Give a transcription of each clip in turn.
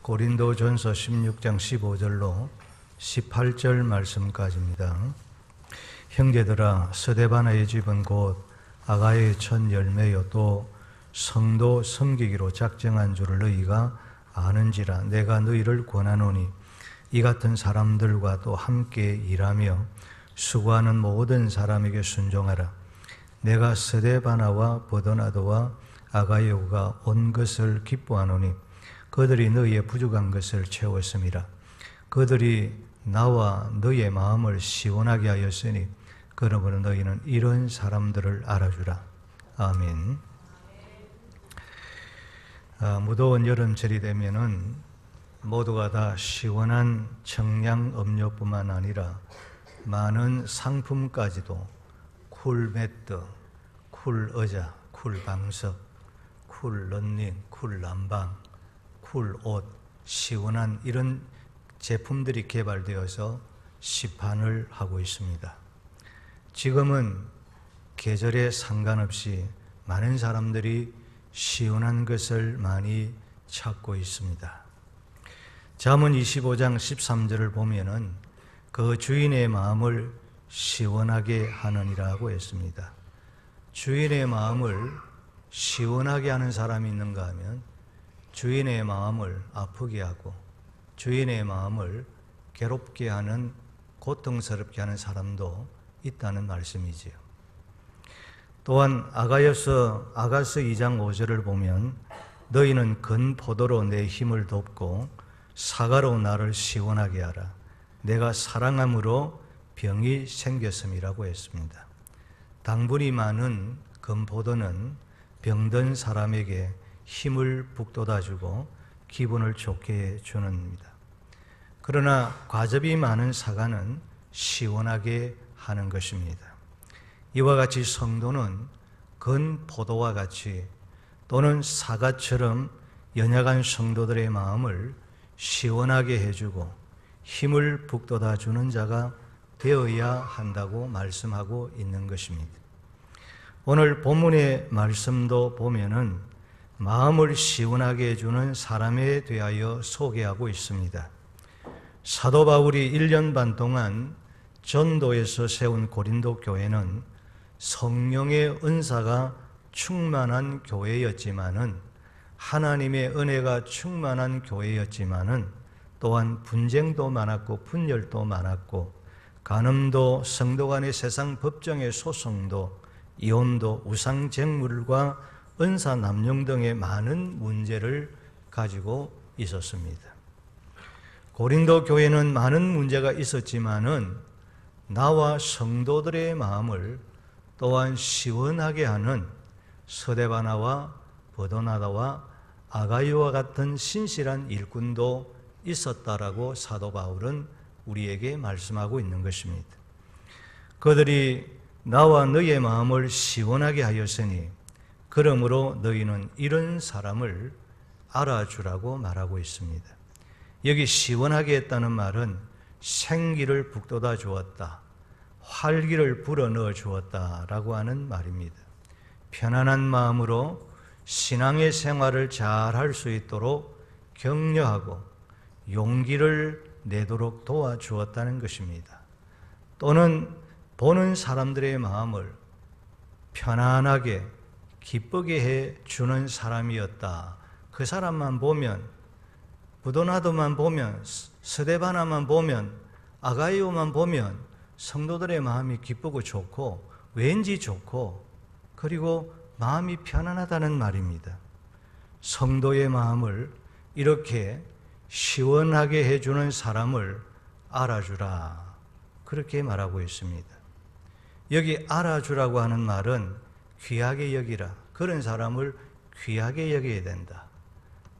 고린도전서 16장 15절로 18절 말씀까지입니다. 형제들아, 스데바나의 집은 곧 아가야의 첫 열매요 또 성도 섬기기로 작정한 줄을 너희가 아는지라. 내가 너희를 권하노니 이 같은 사람들과 또 함께 일하며 수고하는 모든 사람에게 순종하라. 내가 스데바나와 버더나도와 아가야가 온 것을 기뻐하노니 그들이 너희의 부족한 것을 채웠음이라. 그들이 나와 너희의 마음을 시원하게 하였으니 그러므로 너희는 이런 사람들을 알아주라. 아멘. 무더운 여름철이 되면은 모두가 다 시원한 청량 음료뿐만 아니라 많은 상품까지도 쿨매트, 쿨의자, 쿨방석, 쿨러닝, 쿨난방, 쿨옷, 시원한 이런 제품들이 개발되어서 시판을 하고 있습니다. 지금은 계절에 상관없이 많은 사람들이 시원한 것을 많이 찾고 있습니다. 잠언 25장 13절을 보면은 그 주인의 마음을 시원하게 하느니라고 했습니다. 주인의 마음을 시원하게 하는 사람이 있는가 하면 주인의 마음을 아프게 하고 주인의 마음을 괴롭게 하는, 고통스럽게 하는 사람도 있다는 말씀이지요. 또한 아가서 2장 5절을 보면 너희는 건 포도로 내 힘을 돕고 사과로 나를 시원하게 하라. 내가 사랑함으로 병이 생겼음이라고 했습니다. 당분이 많은 건포도는 병든 사람에게 힘을 북돋아주고 기분을 좋게 해주는입니다. 그러나 과즙이 많은 사과는 시원하게 하는 것입니다. 이와 같이 성도는 건포도와 같이 또는 사과처럼 연약한 성도들의 마음을 시원하게 해주고 힘을 북돋아주는 자가 되어야 한다고 말씀하고 있는 것입니다. 오늘 본문의 말씀도 보면은 마음을 시원하게 해주는 사람에 대하여 소개하고 있습니다. 사도 바울이 1년 반 동안 전도에서 세운 고린도 교회는 성령의 은사가 충만한 교회였지만은, 하나님의 은혜가 충만한 교회였지만은 또한 분쟁도 많았고 분열도 많았고 간음도, 성도 간의 세상 법정의 소송도, 이혼도, 우상쟁물과 은사 남용 등의 많은 문제를 가지고 있었습니다. 고린도 교회는 많은 문제가 있었지만은 나와 성도들의 마음을 또한 시원하게 하는 스데바나와 버도나다와 아가이와 같은 신실한 일꾼도 있었다라고 사도 바울은 우리에게 말씀하고 있는 것입니다. 그들이 나와 너희의 마음을 시원하게 하였으니 그러므로 너희는 이런 사람을 알아주라고 말하고 있습니다. 여기 시원하게 했다는 말은 생기를 북돋아 주었다, 활기를 불어넣어 주었다라고 하는 말입니다. 편안한 마음으로 신앙의 생활을 잘 할 수 있도록 격려하고 용기를 내도록 도와주었다는 것입니다. 또는 보는 사람들의 마음을 편안하게 기쁘게 해주는 사람이었다. 그 사람만 보면, 부도나도만 보면, 스데바나만 보면, 아가이오만 보면 성도들의 마음이 기쁘고 좋고 왠지 좋고 그리고 마음이 편안하다는 말입니다. 성도의 마음을 이렇게 시원하게 해주는 사람을 알아주라, 그렇게 말하고 있습니다. 여기 알아주라고 하는 말은 귀하게 여기라, 그런 사람을 귀하게 여겨야 된다.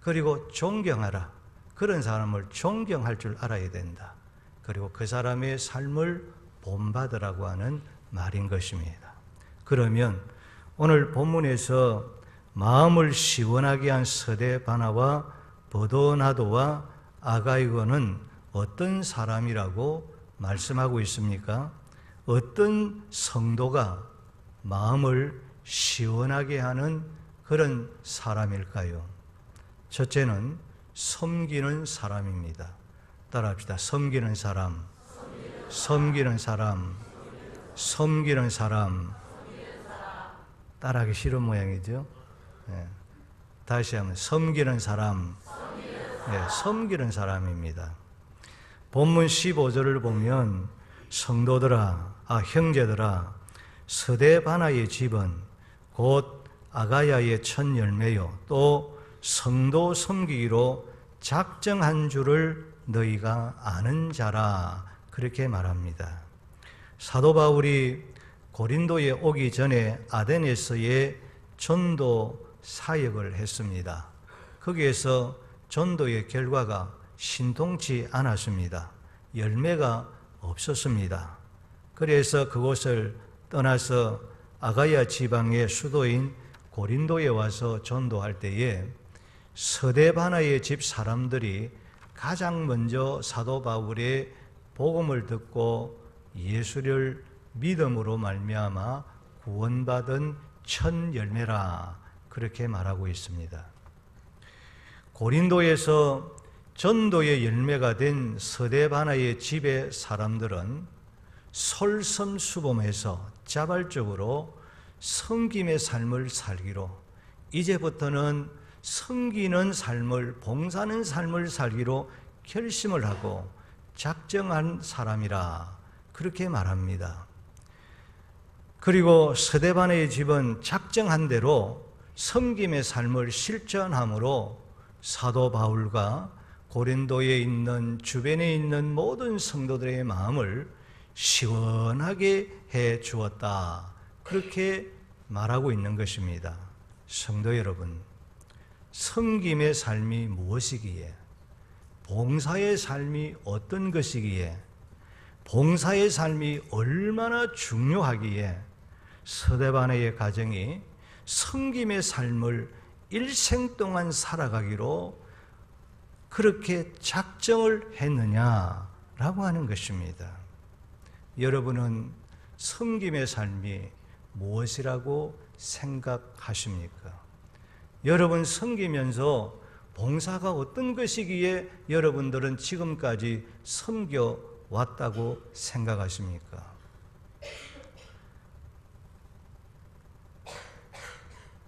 그리고 존경하라, 그런 사람을 존경할 줄 알아야 된다. 그리고 그 사람의 삶을 본받으라고 하는 말인 것입니다. 그러면 오늘 본문에서 마음을 시원하게 한 스데바나와 버도나도와 아가이고는 어떤 사람이라고 말씀하고 있습니까? 어떤 성도가 마음을 시원하게 하는 그런 사람일까요? 첫째는 섬기는 사람입니다. 따라합시다. 섬기는 사람, 섬기는 사람, 섬기는 사람. 따라하기 싫은 모양이죠. 네. 다시 한번 섬기는 사람, 네, 섬기는 사람입니다. 본문 15절을 보면 성도들아, 형제들아, 스데바나의 집은 곧 아가야의 첫 열매요 또 성도 섬기기로 작정한 줄을 너희가 아는 자라, 그렇게 말합니다. 사도 바울이 고린도에 오기 전에 아데네스에 전도 사역을 했습니다. 거기에서 전도의 결과가 신통치 않았습니다. 열매가 없었습니다. 그래서 그곳을 떠나서 아가야 지방의 수도인 고린도에 와서 전도할 때에 스데바나의 집 사람들이 가장 먼저 사도 바울의 복음을 듣고 예수를 믿음으로 말미암아 구원받은 첫 열매라, 그렇게 말하고 있습니다. 고린도에서 전도의 열매가 된 스데바나의 집의 사람들은 솔선수범해서 자발적으로 섬김의 삶을 살기로, 이제부터는 섬기는 삶을, 봉사하는 삶을 살기로 결심을 하고 작정한 사람이라, 그렇게 말합니다. 그리고 스데바나의 집은 작정한 대로 섬김의 삶을 실천함으로 사도 바울과 고린도에 있는, 주변에 있는 모든 성도들의 마음을 시원하게 해 주었다, 그렇게 말하고 있는 것입니다. 성도 여러분, 섬김의 삶이 무엇이기에, 봉사의 삶이 어떤 것이기에, 봉사의 삶이 얼마나 중요하기에 스데바나의 가정이 섬김의 삶을 일생 동안 살아가기로 그렇게 작정을 했느냐라고 하는 것입니다. 여러분은 섬김의 삶이 무엇이라고 생각하십니까? 여러분 섬기면서 봉사가 어떤 것이기에 여러분들은 지금까지 섬겨왔다고 생각하십니까?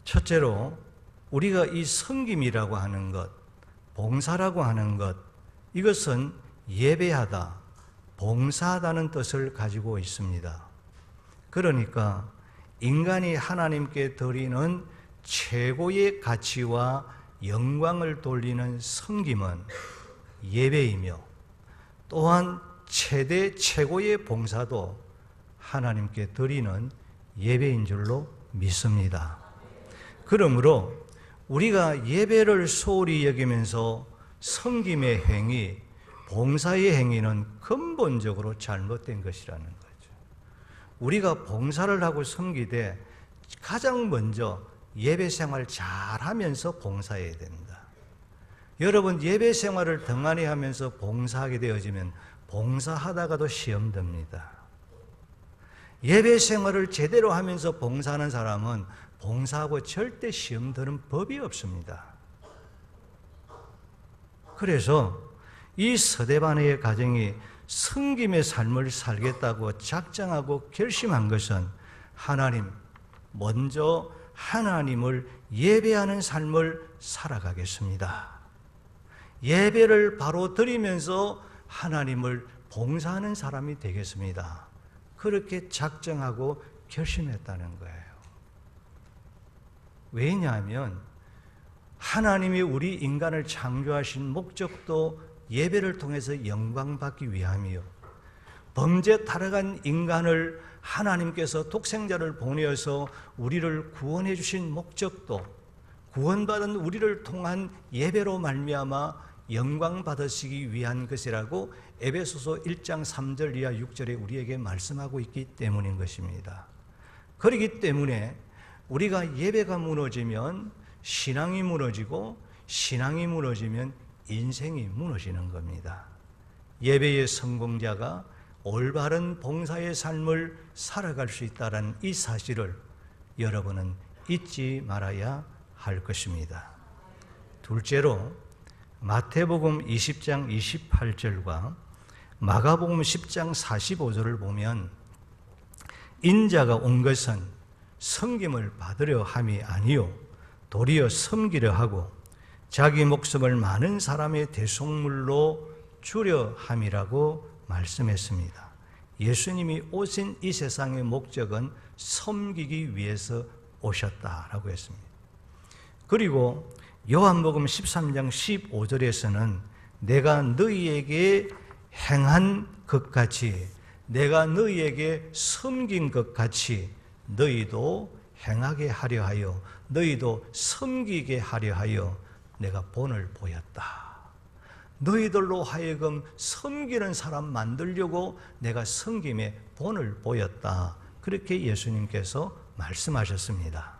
첫째로 우리가 이 섬김이라고 하는 것, 봉사라고 하는 것, 이것은 예배하다, 봉사하다는 뜻을 가지고 있습니다. 그러니까 인간이 하나님께 드리는 최고의 가치와 영광을 돌리는 섬김은 예배이며, 또한 최고의 봉사도 하나님께 드리는 예배인 줄로 믿습니다. 그러므로 우리가 예배를 소홀히 여기면서 섬김의 행위, 봉사의 행위는 근본적으로 잘못된 것이라는 거죠. 우리가 봉사를 하고 섬기되 가장 먼저 예배 생활 잘하면서 봉사해야 된다. 여러분, 예배 생활을 등한히 하면서 봉사하게 되어지면 봉사하다가도 시험 듭니다. 예배 생활을 제대로 하면서 봉사하는 사람은 봉사하고 절대 시험 드는 법이 없습니다. 그래서 이 스데바나의 가정이 섬김의 삶을 살겠다고 작정하고 결심한 것은 먼저 하나님을 예배하는 삶을 살아가겠습니다. 예배를 바로 드리면서 하나님을 봉사하는 사람이 되겠습니다. 그렇게 작정하고 결심했다는 거예요. 왜냐하면 하나님이 우리 인간을 창조하신 목적도 예배를 통해서 영광받기 위함이요, 범죄 타락한 인간을 하나님께서 독생자를 보내어서 우리를 구원해 주신 목적도 구원받은 우리를 통한 예배로 말미암아 영광 받으시기 위한 것이라고 에베소서 1장 3절 이하 6절에 우리에게 말씀하고 있기 때문인 것입니다. 그렇기 때문에 우리가 예배가 무너지면 신앙이 무너지고, 신앙이 무너지면 인생이 무너지는 겁니다. 예배의 성공자가 올바른 봉사의 삶을 살아갈 수 있다는 이 사실을 여러분은 잊지 말아야 할 것입니다. 둘째로, 마태복음 20장 28절과 마가복음 10장 45절을 보면 인자가 온 것은 섬김을 받으려 함이 아니요 도리어 섬기려 하고 자기 목숨을 많은 사람의 대속물로 주려 함이라고 말씀했습니다. 예수님이 오신 이 세상의 목적은 섬기기 위해서 오셨다라고 했습니다. 그리고 요한복음 13장 15절에서는 내가 너희에게 행한 것 같이, 내가 너희에게 섬긴 것 같이 너희도 행하게 하려 하여, 너희도 섬기게 하려 하여 내가 본을 보였다. 너희들로 하여금 섬기는 사람 만들려고 내가 섬김의 본을 보였다. 그렇게 예수님께서 말씀하셨습니다.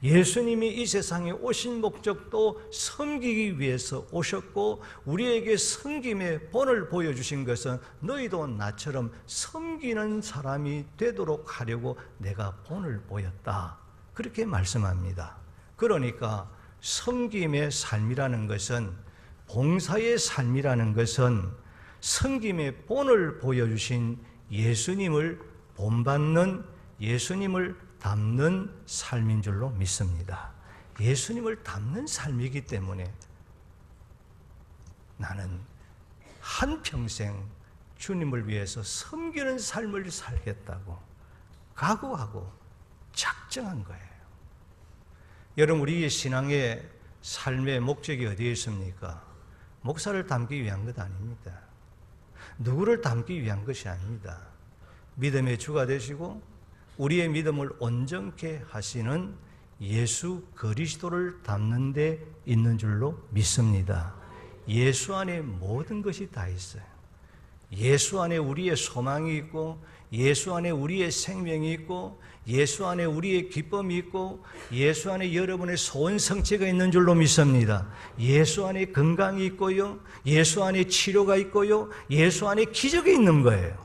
예수님이 이 세상에 오신 목적도 섬기기 위해서 오셨고, 우리에게 섬김의 본을 보여주신 것은 너희도 나처럼 섬기는 사람이 되도록 하려고 내가 본을 보였다. 그렇게 말씀합니다. 그러니까 섬김의 삶이라는 것은, 봉사의 삶이라는 것은 섬김의 본을 보여주신 예수님을 본받는, 예수님을 닮는 삶인 줄로 믿습니다. 예수님을 닮는 삶이기 때문에 나는 한평생 주님을 위해서 섬기는 삶을 살겠다고 각오하고 작정한 거예요. 여러분, 우리의 신앙의 삶의 목적이 어디에 있습니까? 목사를 닮기 위한 것 아닙니다. 누구를 닮기 위한 것이 아닙니다. 믿음의 주가 되시고 우리의 믿음을 온전케 하시는 예수 그리스도를 닮는 데 있는 줄로 믿습니다. 예수 안에 모든 것이 다 있어요. 예수 안에 우리의 소망이 있고, 예수 안에 우리의 생명이 있고, 예수 안에 우리의 기쁨이 있고, 예수 안에 여러분의 소원 성취가 있는 줄로 믿습니다. 예수 안에 건강이 있고요, 예수 안에 치료가 있고요, 예수 안에 기적이 있는 거예요.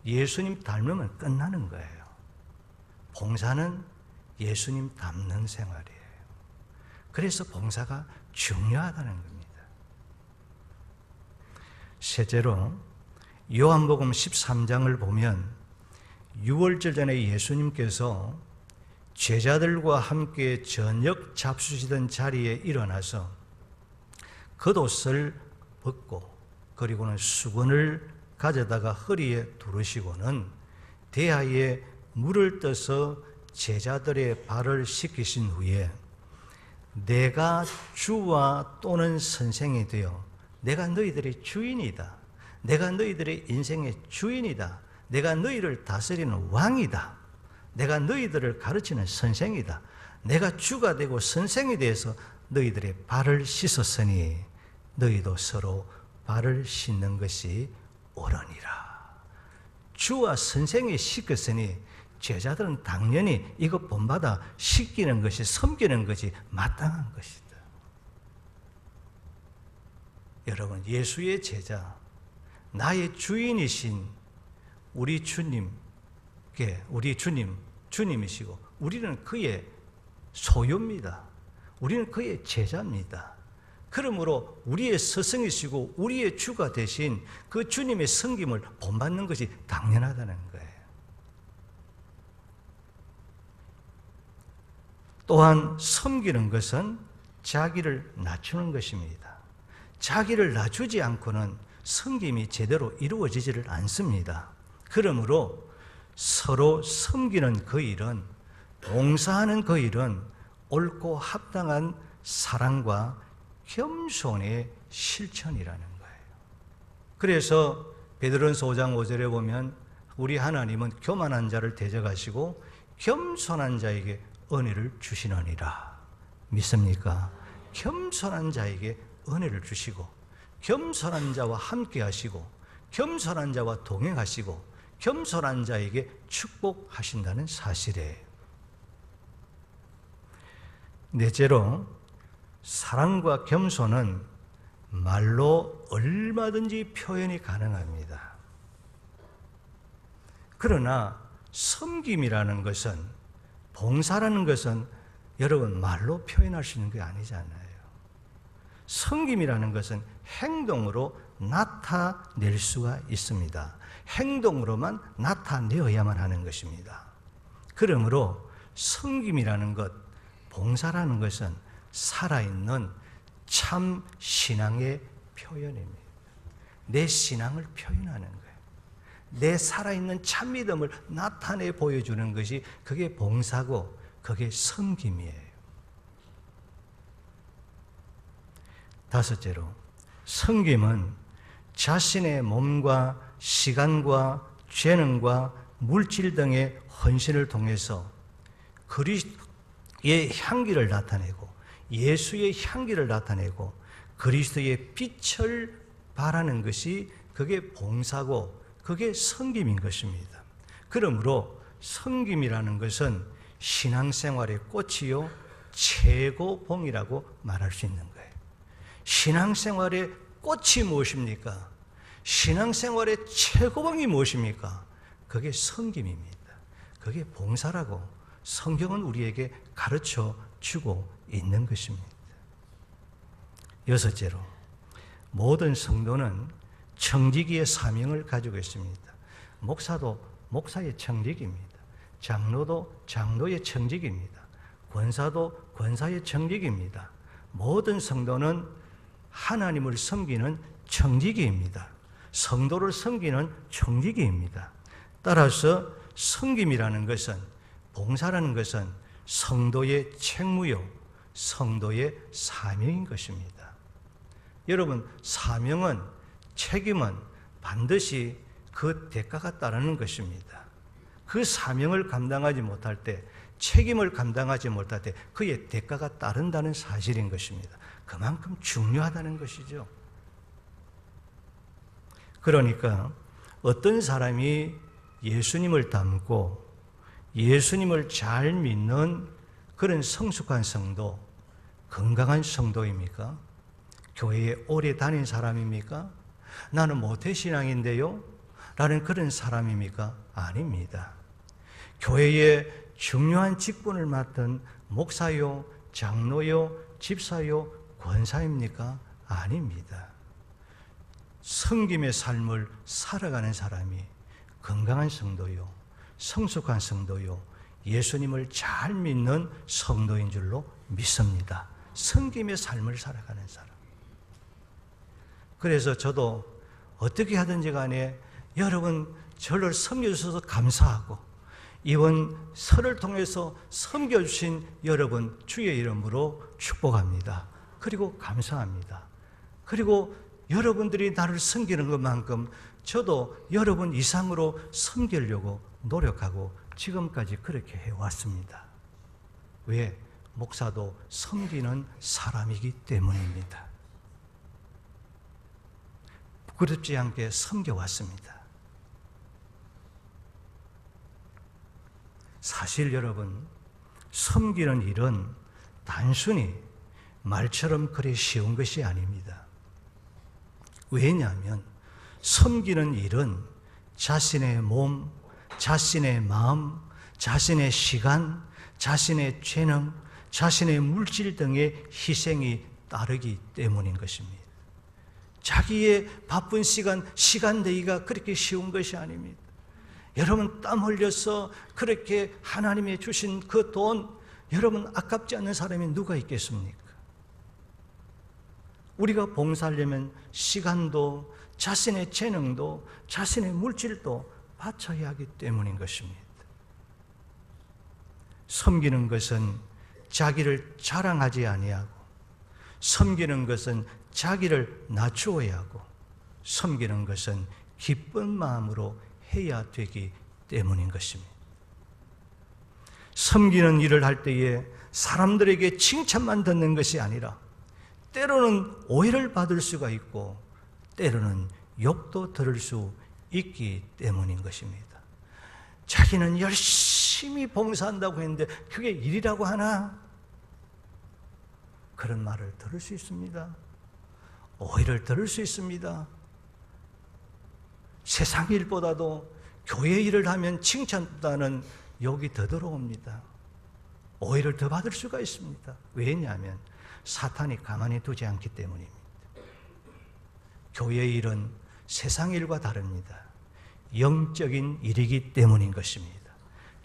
예수님 닮으면 끝나는 거예요. 봉사는 예수님 닮는 생활이에요. 그래서 봉사가 중요하다는 겁니다. 셋째로 요한복음 13장을 보면 유월절 전에 예수님께서 제자들과 함께 저녁 잡수시던 자리에 일어나서 겉옷을 벗고 그리고는 수건을 가져다가 허리에 두르시고는 대야에 물을 떠서 제자들의 발을 씻기신 후에 내가 주와 또는 선생이 되어 내가 너희들의 주인이다, 내가 너희들의 인생의 주인이다, 내가 너희를 다스리는 왕이다, 내가 너희들을 가르치는 선생이다, 내가 주가 되고 선생이 되어서 너희들의 발을 씻었으니 너희도 서로 발을 씻는 것이 옳으니라. 주와 선생이 씻겼으니 제자들은 당연히 이것 본받아 씻기는 것이, 섬기는 것이 마땅한 것이다. 여러분, 예수의 제자, 나의 주인이신 우리 주님께, 우리 주님이시고 우리는 그의 소유입니다. 우리는 그의 제자입니다. 그러므로 우리의 스승이시고 우리의 주가 되신 그 주님의 섬김을 본받는 것이 당연하다는 거예요. 또한 섬기는 것은 자기를 낮추는 것입니다. 자기를 낮추지 않고는 섬김이 제대로 이루어지지를 않습니다. 그러므로 서로 섬기는 그 일은, 봉사하는 그 일은 옳고 합당한 사랑과 겸손의 실천이라는 거예요. 그래서 베드로전서 5장 5절에 보면 우리 하나님은 교만한 자를 대적하시고 겸손한 자에게 은혜를 주시느니라. 믿습니까? 겸손한 자에게 은혜를 주시고, 겸손한 자와 함께 하시고, 겸손한 자와 동행하시고, 겸손한 자에게 축복하신다는 사실이에요. 넷째로 사랑과 겸손은 말로 얼마든지 표현이 가능합니다. 그러나 섬김이라는 것은, 봉사라는 것은 여러분 말로 표현할 수 있는 게 아니잖아요. 섬김이라는 것은 행동으로 나타낼 수가 있습니다. 행동으로만 나타내어야만 하는 것입니다. 그러므로 섬김이라는 것, 봉사라는 것은 살아있는 참 신앙의 표현입니다. 내 신앙을 표현하는 거예요. 내 살아있는 참 믿음을 나타내 보여주는 것이 그게 봉사고 그게 섬김이에요. 다섯째로, 섬김은 자신의 몸과 시간과 재능과 물질 등의 헌신을 통해서 그리스도의 향기를 나타내고 예수의 향기를 나타내고 그리스도의 빛을 바라는 것이 그게 봉사고 그게 섬김인 것입니다. 그러므로 섬김이라는 것은 신앙생활의 꽃이요 최고봉이라고 말할 수 있는 거예요. 신앙생활의 꽃이 무엇입니까? 신앙생활의 최고봉이 무엇입니까? 그게 섬김입니다. 그게 봉사라고 성경은 우리에게 가르쳐 주고 있는 것입니다. 여섯째로, 모든 성도는 청지기의 사명을 가지고 있습니다. 목사도 목사의 청직입니다. 장로도 장로의 청직입니다. 권사도 권사의 청직입니다. 모든 성도는 하나님을 섬기는 청지기입니다. 성도를 섬기는 청지기입니다. 따라서 섬김이라는 것은, 봉사라는 것은 성도의 책무요, 성도의 사명인 것입니다. 여러분, 사명은, 책임은 반드시 그 대가가 따르는 것입니다. 그 사명을 감당하지 못할 때, 책임을 감당하지 못할 때 그의 대가가 따른다는 사실인 것입니다. 그만큼 중요하다는 것이죠. 그러니까 어떤 사람이 예수님을 닮고 예수님을 잘 믿는 그런 성숙한 성도, 건강한 성도입니까? 교회에 오래 다닌 사람입니까? 나는 모태신앙인데요? 라는 그런 사람입니까? 아닙니다. 교회에 중요한 직분을 맡은 목사요, 장로요, 집사요, 권사입니까? 아닙니다. 섬김의 삶을 살아가는 사람이 건강한 성도요, 성숙한 성도요, 예수님을 잘 믿는 성도인 줄로 믿습니다. 섬김의 삶을 살아가는 사람. 그래서 저도 어떻게 하든지 간에 여러분 저를 섬겨주셔서 감사하고 이번 설을 통해서 섬겨주신 여러분 주의 이름으로 축복합니다. 그리고 감사합니다. 그리고 여러분들이 나를 섬기는 것만큼 저도 여러분 이상으로 섬기려고 노력하고 지금까지 그렇게 해왔습니다. 왜? 목사도 섬기는 사람이기 때문입니다. 부끄럽지 않게 섬겨왔습니다. 사실 여러분, 섬기는 일은 단순히 말처럼 그리 쉬운 것이 아닙니다. 왜냐하면 섬기는 일은 자신의 몸, 자신의 마음, 자신의 시간, 자신의 재능, 자신의 물질 등의 희생이 따르기 때문인 것입니다. 자기의 바쁜 시간 내기가 그렇게 쉬운 것이 아닙니다. 여러분 땀 흘려서 그렇게 하나님이 주신 그 돈, 여러분 아깝지 않는 사람이 누가 있겠습니까? 우리가 봉사하려면 시간도, 자신의 재능도, 자신의 물질도 바쳐야 하기 때문인 것입니다. 섬기는 것은 자기를 자랑하지 아니하고, 섬기는 것은 자기를 낮추어야 하고, 섬기는 것은 기쁜 마음으로 해야 되기 때문인 것입니다. 섬기는 일을 할 때에 사람들에게 칭찬만 듣는 것이 아니라 때로는 오해를 받을 수가 있고 때로는 욕도 들을 수 있기 때문인 것입니다. 자기는 열심히 봉사한다고 했는데 그게 일이라고 하나? 그런 말을 들을 수 있습니다. 오해를 들을 수 있습니다. 세상 일보다도 교회 일을 하면 칭찬보다는 욕이 더 들어옵니다. 오해를 더 받을 수가 있습니다. 왜냐하면 사탄이 가만히 두지 않기 때문입니다. 교회의 일은 세상 일과 다릅니다. 영적인 일이기 때문인 것입니다.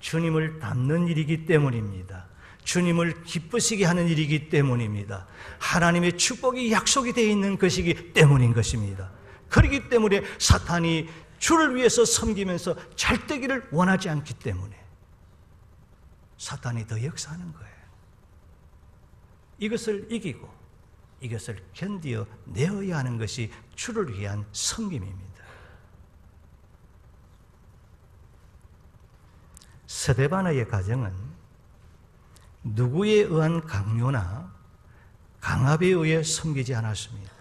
주님을 닮는 일이기 때문입니다. 주님을 기쁘시게 하는 일이기 때문입니다. 하나님의 축복이 약속이 되어 있는 것이기 때문인 것입니다. 그렇기 때문에 사탄이 주를 위해서 섬기면서 잘되기를 원하지 않기 때문에 사탄이 더 역사하는 거예요. 이것을 이기고 이것을 견디어 내어야 하는 것이 주를 위한 섬김입니다. 스데바나의 가정은 누구에 의한 강요나 강압에 의해 섬기지 않았습니다.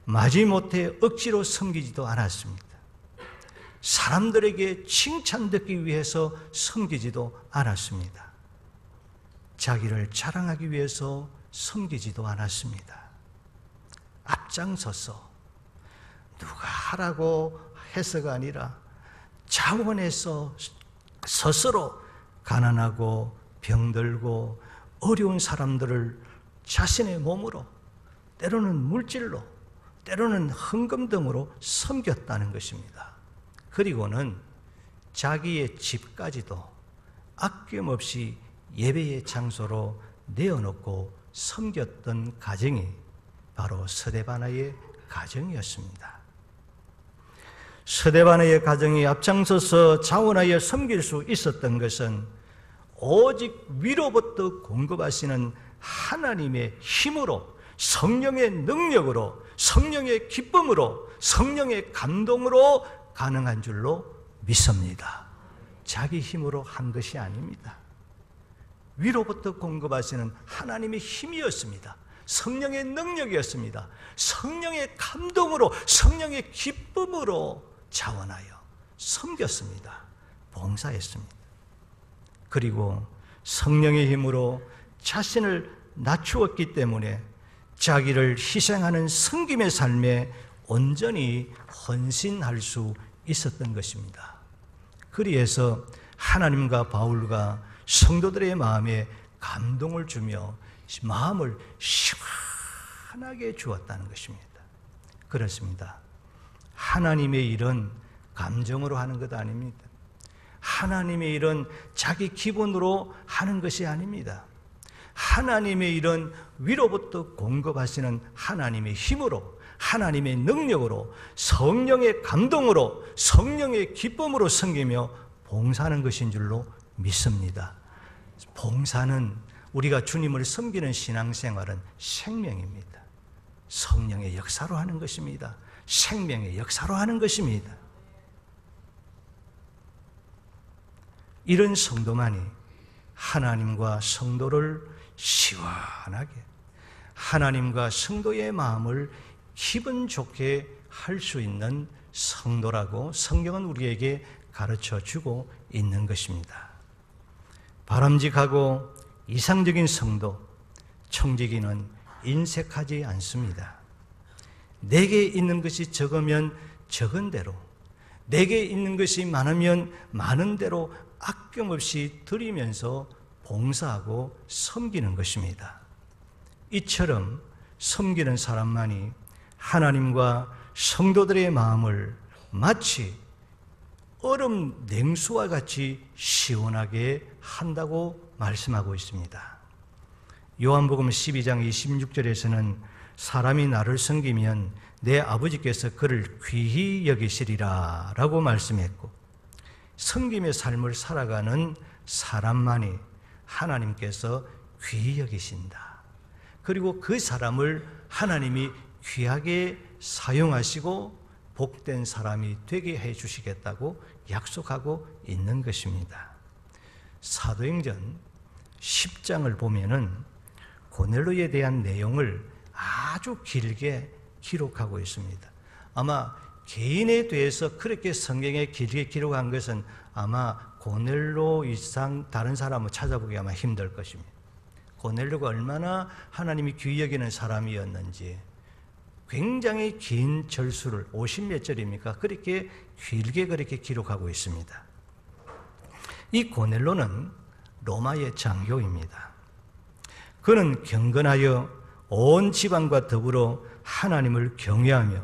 마지못해 억지로 섬기지도 않았습니다. 사람들에게 칭찬듣기 위해서 섬기지도 않았습니다. 자기를 자랑하기 위해서 섬기지도 않았습니다. 앞장서서 누가 하라고 해서가 아니라 자원해서 스스로 가난하고 병들고 어려운 사람들을 자신의 몸으로, 때로는 물질로, 때로는 헌금 등으로 섬겼다는 것입니다. 그리고는 자기의 집까지도 아낌없이 예배의 장소로 내어놓고 섬겼던 가정이 바로 스데바나의 가정이었습니다. 스데바나의 가정이 앞장서서 자원하여 섬길 수 있었던 것은 오직 위로부터 공급하시는 하나님의 힘으로, 성령의 능력으로, 성령의 기쁨으로, 성령의 감동으로 가능한 줄로 믿습니다. 자기 힘으로 한 것이 아닙니다. 위로부터 공급하시는 하나님의 힘이었습니다. 성령의 능력이었습니다. 성령의 감동으로, 성령의 기쁨으로 자원하여 섬겼습니다. 봉사했습니다. 그리고 성령의 힘으로 자신을 낮추었기 때문에 자기를 희생하는 섬김의 삶에 온전히 헌신할 수 있었던 것입니다. 그리해서 하나님과 바울과 성도들의 마음에 감동을 주며 마음을 시원하게 주었다는 것입니다. 그렇습니다. 하나님의 일은 감정으로 하는 것 아닙니다. 하나님의 일은 자기 기분으로 하는 것이 아닙니다. 하나님의 일은 위로부터 공급하시는 하나님의 힘으로, 하나님의 능력으로, 성령의 감동으로, 성령의 기쁨으로 섬기며 봉사하는 것인 줄로 믿습니다. 봉사는, 우리가 주님을 섬기는 신앙생활은 생명입니다. 성령의 역사로 하는 것입니다. 생명의 역사로 하는 것입니다. 이런 성도만이 하나님과 성도를 시원하게, 하나님과 성도의 마음을 기분 좋게 할 수 있는 성도라고 성경은 우리에게 가르쳐 주고 있는 것입니다. 바람직하고 이상적인 성도, 청지기는 인색하지 않습니다. 내게 있는 것이 적으면 적은 대로, 내게 있는 것이 많으면 많은 대로 아낌없이 드리면서 봉사하고 섬기는 것입니다. 이처럼 섬기는 사람만이 하나님과 성도들의 마음을 마치 얼음 냉수와 같이 시원하게 한다고 말씀하고 있습니다. 요한복음 12장 26절에서는 사람이 나를 섬기면 내 아버지께서 그를 귀히 여기시리라 라고 말씀했고, 섬김의 삶을 살아가는 사람만이 하나님께서 귀히 여기신다. 그리고 그 사람을 하나님이 귀하게 사용하시고 복된 사람이 되게 해 주시겠다고 약속하고 있는 것입니다. 사도행전 10장을 보면은 고넬로에 대한 내용을 아주 길게 기록하고 있습니다. 아마 개인에 대해서 그렇게 성경에 길게 기록한 것은 아마 고넬로 이상 다른 사람을 찾아보기 아마 힘들 것입니다. 고넬로가 얼마나 하나님이 귀히 여기는 사람이었는지 굉장히 긴 절수를 50몇 절입니까? 그렇게 길게 그렇게 기록하고 있습니다. 이 고넬로는 로마의 장교입니다. 그는 경건하여 온 집안과 더불어 하나님을 경외하며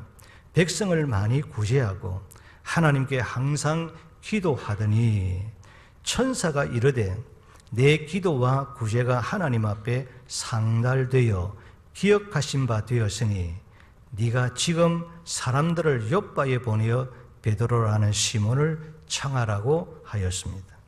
백성을 많이 구제하고 하나님께 항상 기도하더니 천사가 이르되 내 기도와 구제가 하나님 앞에 상달되어 기억하신 바 되었으니 네가 지금 사람들을 욥바에 보내어 베드로라는 시몬을 청하라고 하였습니다.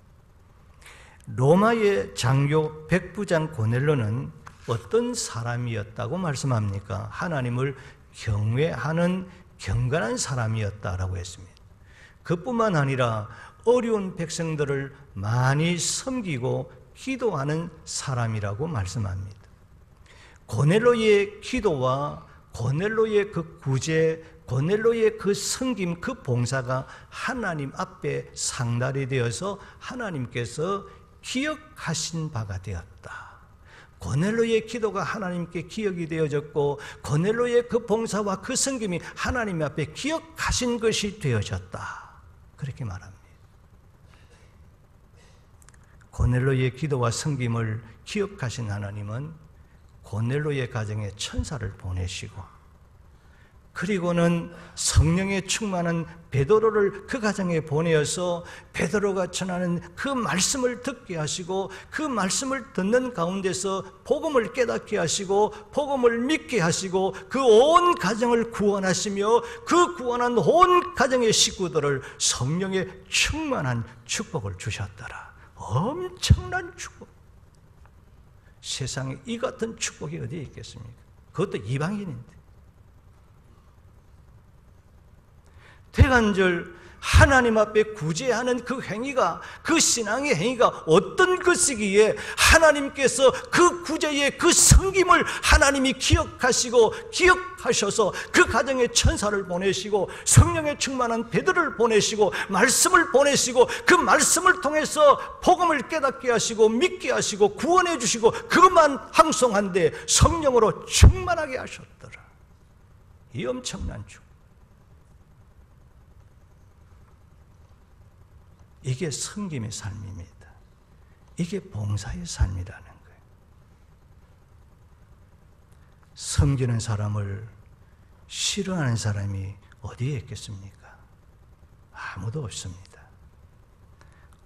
로마의 장교 백부장 고넬로는 어떤 사람이었다고 말씀합니까? 하나님을 경외하는 경건한 사람이었다라고 했습니다. 그뿐만 아니라 어려운 백성들을 많이 섬기고 기도하는 사람이라고 말씀합니다. 고넬로의 기도와 고넬로의 그 구제, 고넬로의 그 섬김, 그 봉사가 하나님 앞에 상달이 되어서 하나님께서 기억하신 바가 되었다. 고넬로의 기도가 하나님께 기억이 되어졌고 고넬로의 그 봉사와 그 섬김이 하나님 앞에 기억하신 것이 되어졌다. 그렇게 말합니다. 고넬로의 기도와 섬김을 기억하신 하나님은 고넬로의 가정에 천사를 보내시고 그리고는 성령에 충만한 베드로를 그 가정에 보내어서 베드로가 전하는 그 말씀을 듣게 하시고 그 말씀을 듣는 가운데서 복음을 깨닫게 하시고 복음을 믿게 하시고 그 온 가정을 구원하시며 그 구원한 온 가정의 식구들을 성령에 충만한 축복을 주셨더라. 엄청난 축복. 세상에 이 같은 축복이 어디에 있겠습니까? 그것도 이방인인데. 대간절 하나님 앞에 구제하는 그 행위가, 그 신앙의 행위가 어떤 것이기에 하나님께서 그 구제의 그 섬김을 하나님이 기억하셔서 그 가정에 천사를 보내시고 성령에 충만한 베드로를 보내시고 말씀을 보내시고 그 말씀을 통해서 복음을 깨닫게 하시고 믿게 하시고 구원해 주시고 그것만 항송한데 성령으로 충만하게 하셨더라. 이 엄청난 축복. 이게 섬김의 삶입니다. 이게 봉사의 삶이라는 거예요. 섬기는 사람을 싫어하는 사람이 어디에 있겠습니까? 아무도 없습니다.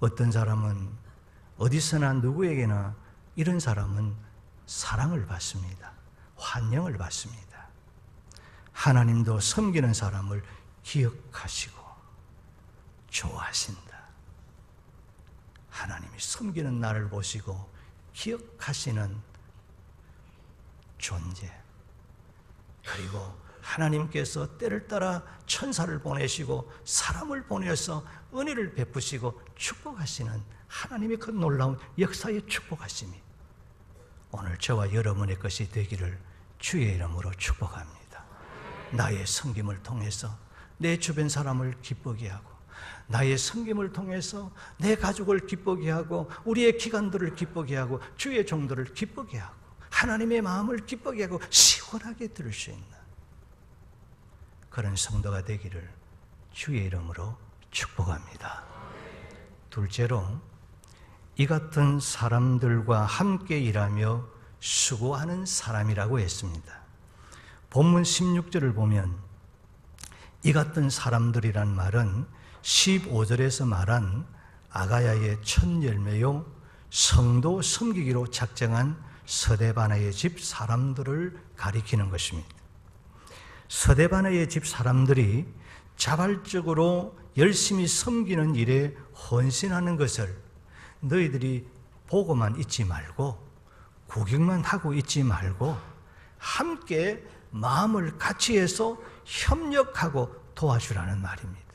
어떤 사람은 어디서나 누구에게나 이런 사람은 사랑을 받습니다. 환영을 받습니다. 하나님도 섬기는 사람을 기억하시고 좋아하신다. 하나님이 섬기는 나를 보시고 기억하시는 존재, 그리고 하나님께서 때를 따라 천사를 보내시고 사람을 보내서 은혜를 베푸시고 축복하시는 하나님의 그 놀라운 역사의 축복하심이 오늘 저와 여러분의 것이 되기를 주의 이름으로 축복합니다. 나의 섬김을 통해서 내 주변 사람을 기쁘게 하고 나의 섬김을 통해서 내 가족을 기쁘게 하고 우리의 기관들을 기쁘게 하고 주의 종들을 기쁘게 하고 하나님의 마음을 기쁘게 하고 시원하게 들을 수 있는 그런 성도가 되기를 주의 이름으로 축복합니다. 둘째로 이 같은 사람들과 함께 일하며 수고하는 사람이라고 했습니다. 본문 16절을 보면 이 같은 사람들이란 말은 15절에서 말한 아가야의 첫 열매요 성도 섬기기로 작정한 서데바나의 집 사람들을 가리키는 것입니다. 서데바나의 집 사람들이 자발적으로 열심히 섬기는 일에 헌신하는 것을 너희들이 보고만 있지 말고 구경만 하고 있지 말고 함께 마음을 같이 해서 협력하고 도와주라는 말입니다.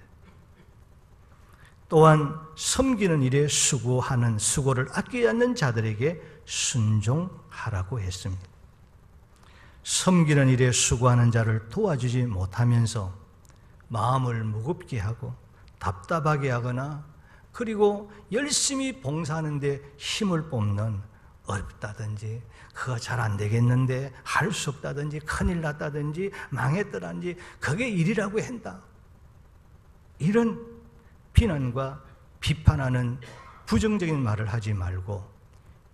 또한 섬기는 일에 수고하는 수고를 아끼지 않는 자들에게 순종하라고 했습니다. 섬기는 일에 수고하는 자를 도와주지 못하면서 마음을 무겁게 하고 답답하게 하거나 그리고 열심히 봉사하는데 힘을 뽑는 어렵다든지 그거 잘 안 되겠는데 할 수 없다든지 큰일 났다든지 망했다든지 그게 일이라고 한다. 이런 비난과 비판하는 부정적인 말을 하지 말고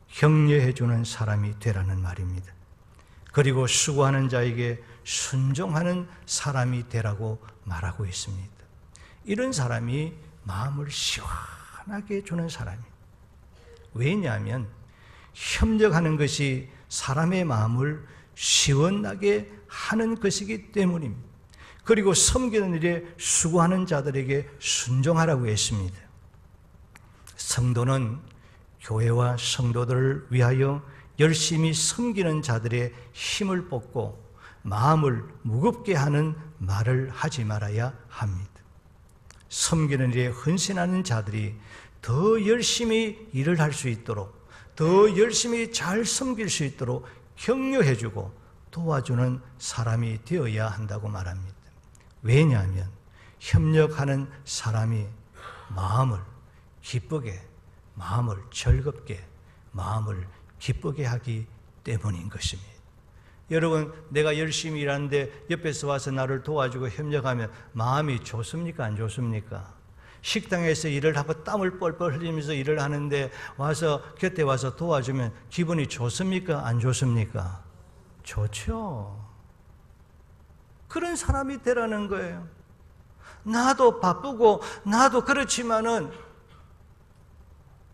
격려해 주는 사람이 되라는 말입니다. 그리고 수고하는 자에게 순종하는 사람이 되라고 말하고 있습니다. 이런 사람이 마음을 시원하게 해주는 사람입니다. 왜냐하면 협력하는 것이 사람의 마음을 시원하게 하는 것이기 때문입니다. 그리고 섬기는 일에 수고하는 자들에게 순종하라고 했습니다. 성도는 교회와 성도들을 위하여 열심히 섬기는 자들의 힘을 뽑고 마음을 무겁게 하는 말을 하지 말아야 합니다. 섬기는 일에 헌신하는 자들이 더 열심히 일을 할 수 있도록, 더 열심히 잘 섬길 수 있도록 격려해주고 도와주는 사람이 되어야 한다고 말합니다. 왜냐하면 협력하는 사람이 마음을 기쁘게, 마음을 즐겁게, 마음을 기쁘게 하기 때문인 것입니다. 여러분, 내가 열심히 일하는데 옆에서 와서 나를 도와주고 협력하면 마음이 좋습니까? 안 좋습니까? 식당에서 일을 하고 땀을 뻘뻘 흘리면서 일을 하는데 와서 곁에 와서 도와주면 기분이 좋습니까? 안 좋습니까? 좋죠. 그런 사람이 되라는 거예요. 나도 바쁘고 나도 그렇지만은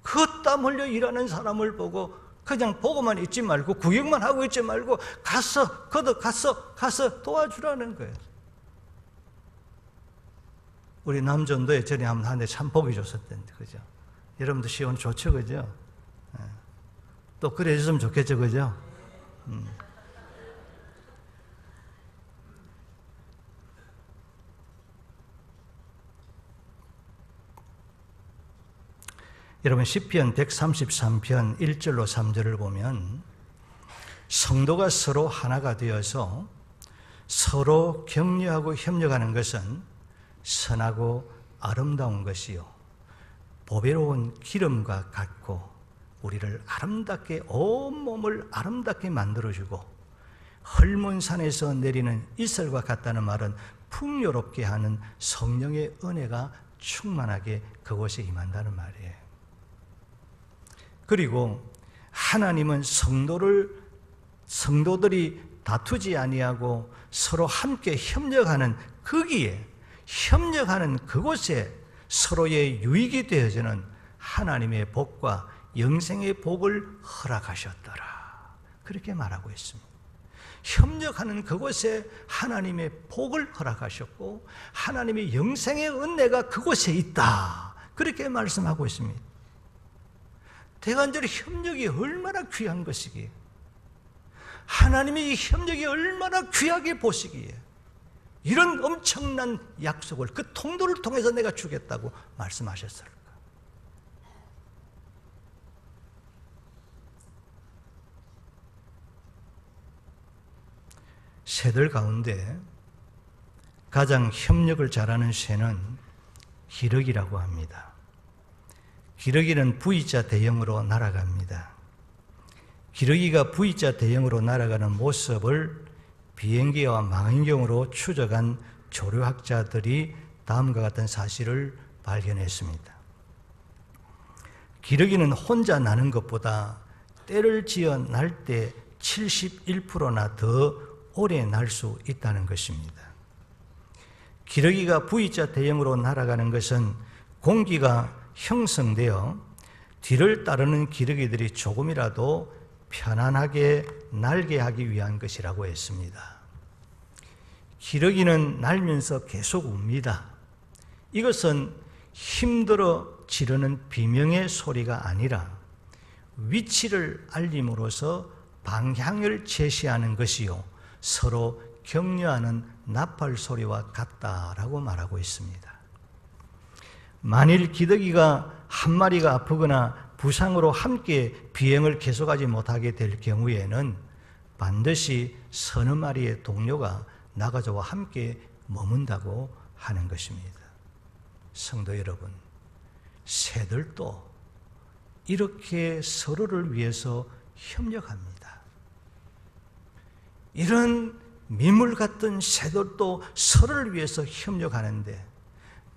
그 땀 흘려 일하는 사람을 보고 그냥 보고만 있지 말고 구경만 하고 있지 말고 가서 도와주라는 거예요. 우리 남전도에 전에 한 대 참 보기 좋았던데, 그죠? 여러분도 시원 좋죠, 그죠? 또 그래 줬으면 좋겠죠, 그죠? 여러분, 시편 133편 1절로 3절을 보면 성도가 서로 하나가 되어서 서로 격려하고 협력하는 것은 선하고 아름다운 것이요 보배로운 기름과 같고 우리를 아름답게, 온몸을 아름답게 만들어주고 헐몬 산에서 내리는 이슬과 같다는 말은 풍요롭게 하는 성령의 은혜가 충만하게 그곳에 임한다는 말이에요. 그리고 하나님은 성도들이 다투지 아니하고 서로 함께 협력하는 거기에, 협력하는 그곳에 서로의 유익이 되어지는 하나님의 복과 영생의 복을 허락하셨더라. 그렇게 말하고 있습니다. 협력하는 그곳에 하나님의 복을 허락하셨고 하나님의 영생의 은혜가 그곳에 있다. 그렇게 말씀하고 있습니다. 대간절의 협력이 얼마나 귀한 것이기에, 하나님의 이 협력이 얼마나 귀하게 보시기에 이런 엄청난 약속을 그 통로를 통해서 내가 주겠다고 말씀하셨을까? 새들 가운데 가장 협력을 잘하는 새는 기러기라고 합니다. 기러기는 V자 대형으로 날아갑니다. 기러기가 V자 대형으로 날아가는 모습을 비행기와 망원경으로 추적한 조류학자들이 다음과 같은 사실을 발견했습니다. 기러기는 혼자 나는 것보다 때를 지어 날 때 71%나 더 오래 날 수 있다는 것입니다. 기러기가 V자 대형으로 날아가는 것은 공기가 형성되어 뒤를 따르는 기러기들이 조금이라도 편안하게 날게 하기 위한 것이라고 했습니다. 기러기는 날면서 계속 웁니다. 이것은 힘들어 지르는 비명의 소리가 아니라 위치를 알림으로써 방향을 제시하는 것이요 서로 격려하는 나팔 소리와 같다라고 말하고 있습니다. 만일 기러기가 한 마리가 아프거나 부상으로 함께 비행을 계속하지 못하게 될 경우에는 반드시 서너 마리의 동료가 나가저와 함께 머문다고 하는 것입니다. 성도 여러분, 새들도 이렇게 서로를 위해서 협력합니다. 이런 민물 같은 새들도 서로를 위해서 협력하는데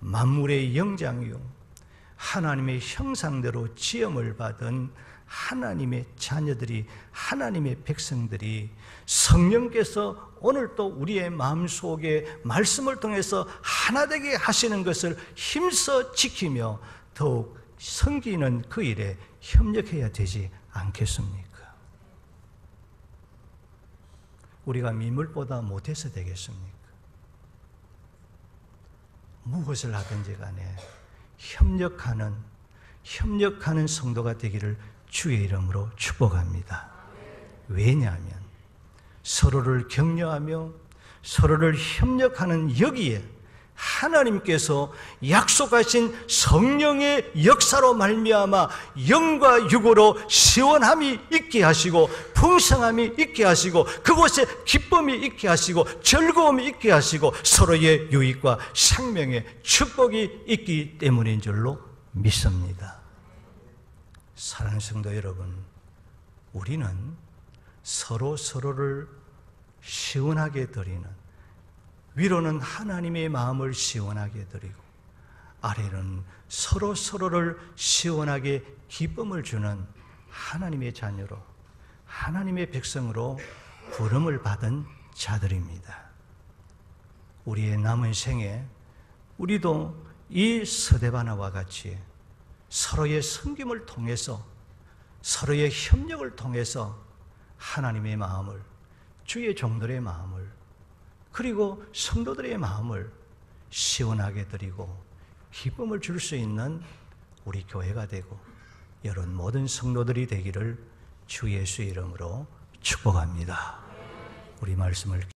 만물의 영장이요 하나님의 형상대로 지음을 받은 하나님의 자녀들이, 하나님의 백성들이 성령께서 오늘 또 우리의 마음속에 말씀을 통해서 하나 되게 하시는 것을 힘써 지키며 더욱 섬기는 그 일에 협력해야 되지 않겠습니까? 우리가 미물보다 못해서 되겠습니까? 무엇을 하든지 간에 협력하는 성도가 되기를 주의 이름으로 축복합니다. 왜냐하면 서로를 격려하며 서로를 협력하는 여기에 하나님께서 약속하신 성령의 역사로 말미암아 영과 육으로 시원함이 있게 하시고 풍성함이 있게 하시고 그곳에 기쁨이 있게 하시고 즐거움이 있게 하시고 서로의 유익과 생명의 축복이 있기 때문인 줄로 믿습니다. 사랑하는 성도 여러분, 우리는 서로를 시원하게 드리는, 위로는 하나님의 마음을 시원하게 드리고 아래는 서로를 시원하게 기쁨을 주는 하나님의 자녀로, 하나님의 백성으로 부름을 받은 자들입니다. 우리의 남은 생에 우리도 이 스데바나와 같이 서로의 섬김을 통해서, 서로의 협력을 통해서 하나님의 마음을, 주의 종들의 마음을, 그리고 성도들의 마음을 시원하게 드리고 기쁨을 줄 수 있는 우리 교회가 되고 여러분 모든 성도들이 되기를 주 예수의 이름으로 축복합니다. 우리 말씀을